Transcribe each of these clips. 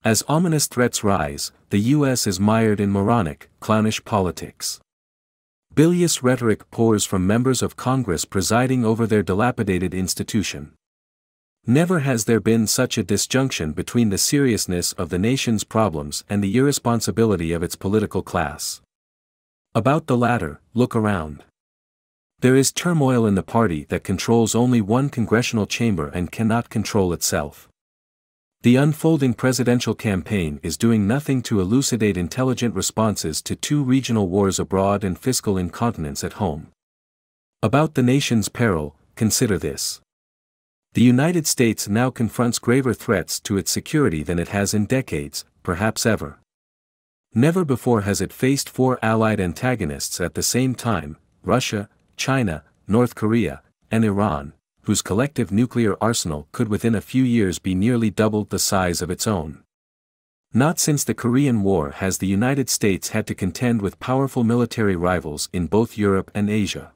As ominous threats rise, the U.S. is mired in moronic, clownish politics. Bilious rhetoric pours from members of Congress presiding over their dilapidated institution. Never has there been such a disjunction between the seriousness of the nation's problems and the irresponsibility of its political class. About the latter, look around. There is turmoil in the party that controls only one congressional chamber and cannot control itself. The unfolding presidential campaign is doing nothing to elucidate intelligent responses to two regional wars abroad and fiscal incontinence at home. About the nation's peril, consider this. The United States now confronts graver threats to its security than it has in decades, perhaps ever. Never before has it faced four allied antagonists at the same time: Russia, China, North Korea, and Iran, whose collective nuclear arsenal could within a few years be nearly doubled the size of its own. Not since the Korean War has the United States had to contend with powerful military rivals in both Europe and Asia.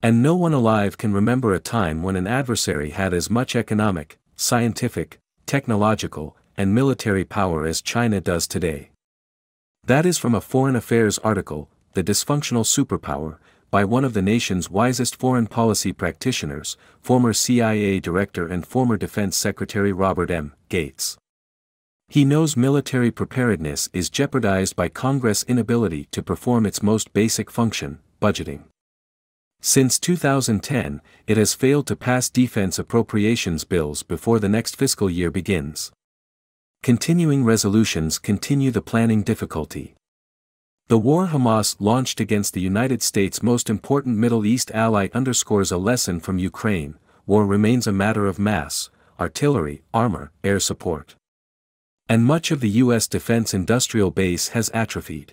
And no one alive can remember a time when an adversary had as much economic, scientific, technological, and military power as China does today. That is from a Foreign Affairs article, The Dysfunctional Superpower, by one of the nation's wisest foreign policy practitioners, former CIA Director and former Defense Secretary Robert M. Gates. He knows military preparedness is jeopardized by Congress' inability to perform its most basic function, budgeting. Since 2010, it has failed to pass defense appropriations bills before the next fiscal year begins. Continuing resolutions continue the planning difficulty. The war Hamas launched against the United States' most important Middle East ally underscores a lesson from Ukraine: war remains a matter of mass, artillery, armor, air support. And much of the U.S. defense industrial base has atrophied.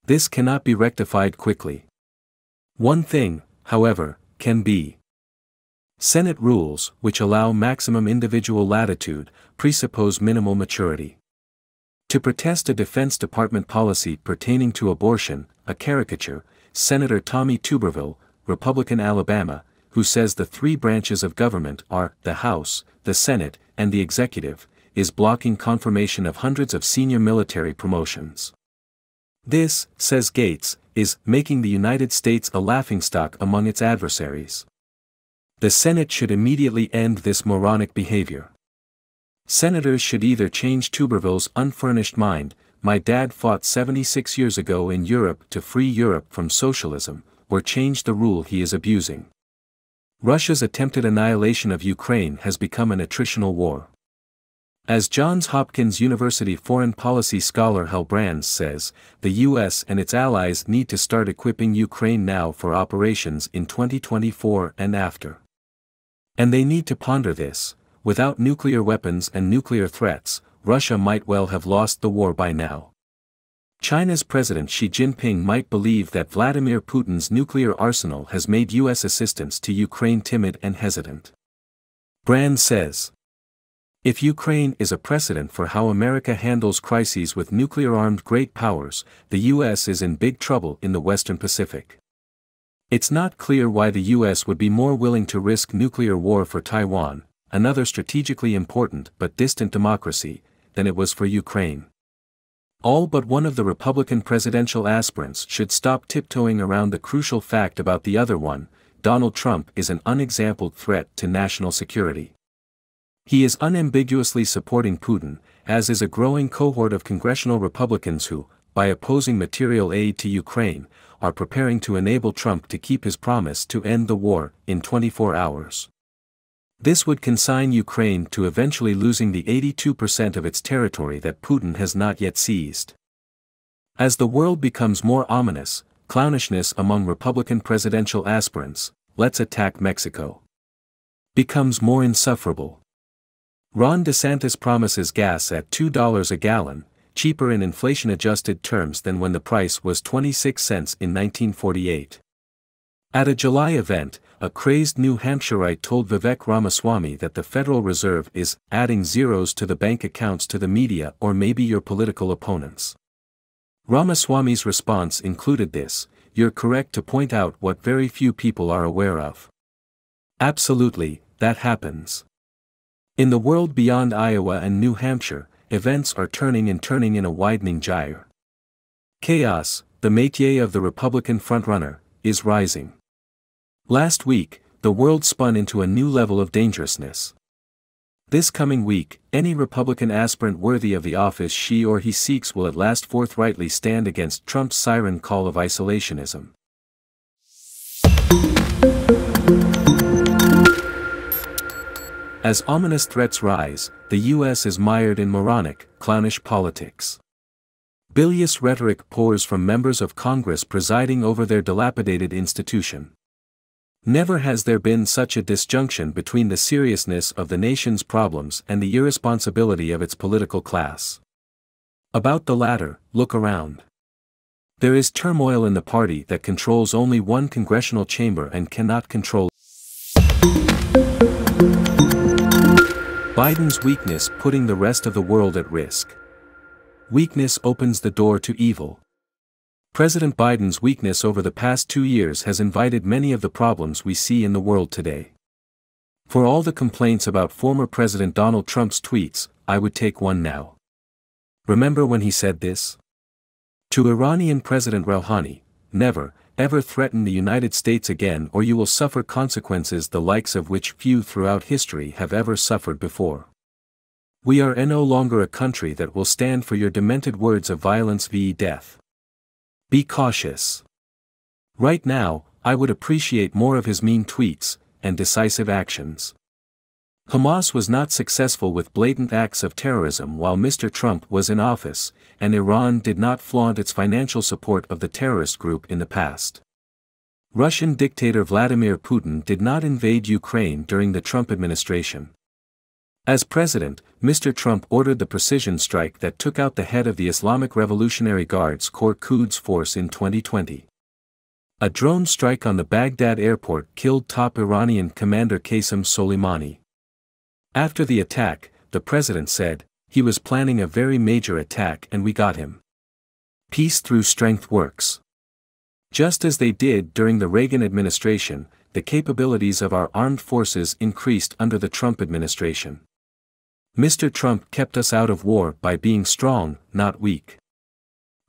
This cannot be rectified quickly. One thing, however, can be. Senate rules, which allow maximum individual latitude, presuppose minimal maturity. To protest a Defense Department policy pertaining to abortion, a caricature, Senator Tommy Tuberville, Republican Alabama, who says the three branches of government are the House, the Senate, and the Executive, is blocking confirmation of hundreds of senior military promotions. This, says Gates, is making the United States a laughingstock among its adversaries. The Senate should immediately end this moronic behavior. Senators should either change Tuberville's unfurnished mind, "My dad fought 76 years ago in Europe to free Europe from socialism," or change the rule he is abusing. Russia's attempted annihilation of Ukraine has become an attritional war. As Johns Hopkins University foreign policy scholar Hal Brands says, the U.S. and its allies need to start equipping Ukraine now for operations in 2024 and after. And they need to ponder this: without nuclear weapons and nuclear threats, Russia might well have lost the war by now. China's President Xi Jinping might believe that Vladimir Putin's nuclear arsenal has made U.S. assistance to Ukraine timid and hesitant. Brand says, if Ukraine is a precedent for how America handles crises with nuclear-armed great powers, the U.S. is in big trouble in the Western Pacific. It's not clear why the U.S. would be more willing to risk nuclear war for Taiwan, another strategically important but distant democracy, than it was for Ukraine. All but one of the Republican presidential aspirants should stop tiptoeing around the crucial fact about the other one: Donald Trump is an unexampled threat to national security. He is unambiguously supporting Putin, as is a growing cohort of congressional Republicans who, by opposing material aid to Ukraine, are preparing to enable Trump to keep his promise to end the war in 24 hours. This would consign Ukraine to eventually losing the 82% of its territory that Putin has not yet seized. As the world becomes more ominous, clownishness among Republican presidential aspirants, "Let's attack Mexico," becomes more insufferable. Ron DeSantis promises gas at $2 a gallon, cheaper in inflation-adjusted terms than when the price was 26 cents in 1948. At a July event, a crazed New Hampshireite told Vivek Ramaswamy that the Federal Reserve is adding zeros to the bank accounts to the media or maybe your political opponents. Ramaswamy's response included this: "You're correct to point out what very few people are aware of. Absolutely, that happens. In the world beyond Iowa and New Hampshire, events are turning in a widening gyre. Chaos, the métier of the Republican frontrunner, is rising. Last week, the world spun into a new level of dangerousness. This coming week, any Republican aspirant worthy of the office she or he seeks will at last forthrightly stand against Trump's siren call of isolationism. As ominous threats rise, the U.S. is mired in moronic, clownish politics. Bilious rhetoric pours from members of Congress presiding over their dilapidated institution. Never has there been such a disjunction between the seriousness of the nation's problems and the irresponsibility of its political class. About the latter, look around. There is turmoil in the party that controls only one congressional chamber and cannot control. Biden's weakness putting the rest of the world at risk. Weakness opens the door to evil. President Biden's weakness over the past 2 years has invited many of the problems we see in the world today. For all the complaints about former President Donald Trump's tweets, I would take one now. Remember when he said this? To Iranian President Rouhani, never, ever threaten the United States again or you will suffer consequences the likes of which few throughout history have ever suffered before. We are no longer a country that will stand for your demented words of violence v. death. Be cautious. Right now, I would appreciate more of his mean tweets and decisive actions. Hamas was not successful with blatant acts of terrorism while Mr. Trump was in office, and Iran did not flaunt its financial support of the terrorist group in the past. Russian dictator Vladimir Putin did not invade Ukraine during the Trump administration. As president, Mr. Trump ordered the precision strike that took out the head of the Islamic Revolutionary Guards Corps Quds Force in 2020. A drone strike on the Baghdad airport killed top Iranian commander Qasem Soleimani. After the attack, the president said, "He was planning a very major attack and we got him. Peace through strength works." Just as they did during the Reagan administration, the capabilities of our armed forces increased under the Trump administration. Mr. Trump kept us out of war by being strong, not weak.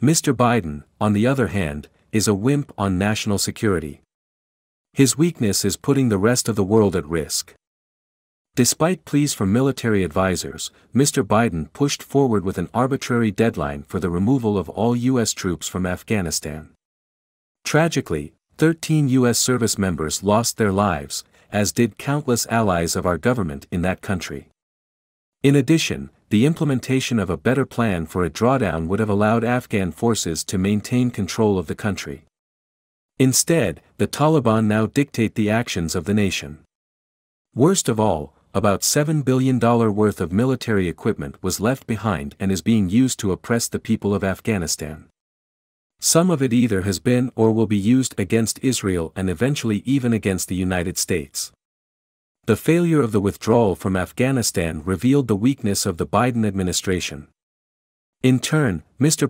Mr. Biden, on the other hand, is a wimp on national security. His weakness is putting the rest of the world at risk. Despite pleas from military advisors, Mr. Biden pushed forward with an arbitrary deadline for the removal of all U.S. troops from Afghanistan. Tragically, 13 U.S. service members lost their lives, as did countless allies of our government in that country. In addition, the implementation of a better plan for a drawdown would have allowed Afghan forces to maintain control of the country. Instead, the Taliban now dictate the actions of the nation. Worst of all, about $7 billion worth of military equipment was left behind and is being used to oppress the people of Afghanistan. Some of it either has been or will be used against Israel and eventually even against the United States. The failure of the withdrawal from Afghanistan revealed the weakness of the Biden administration. In turn, Mr.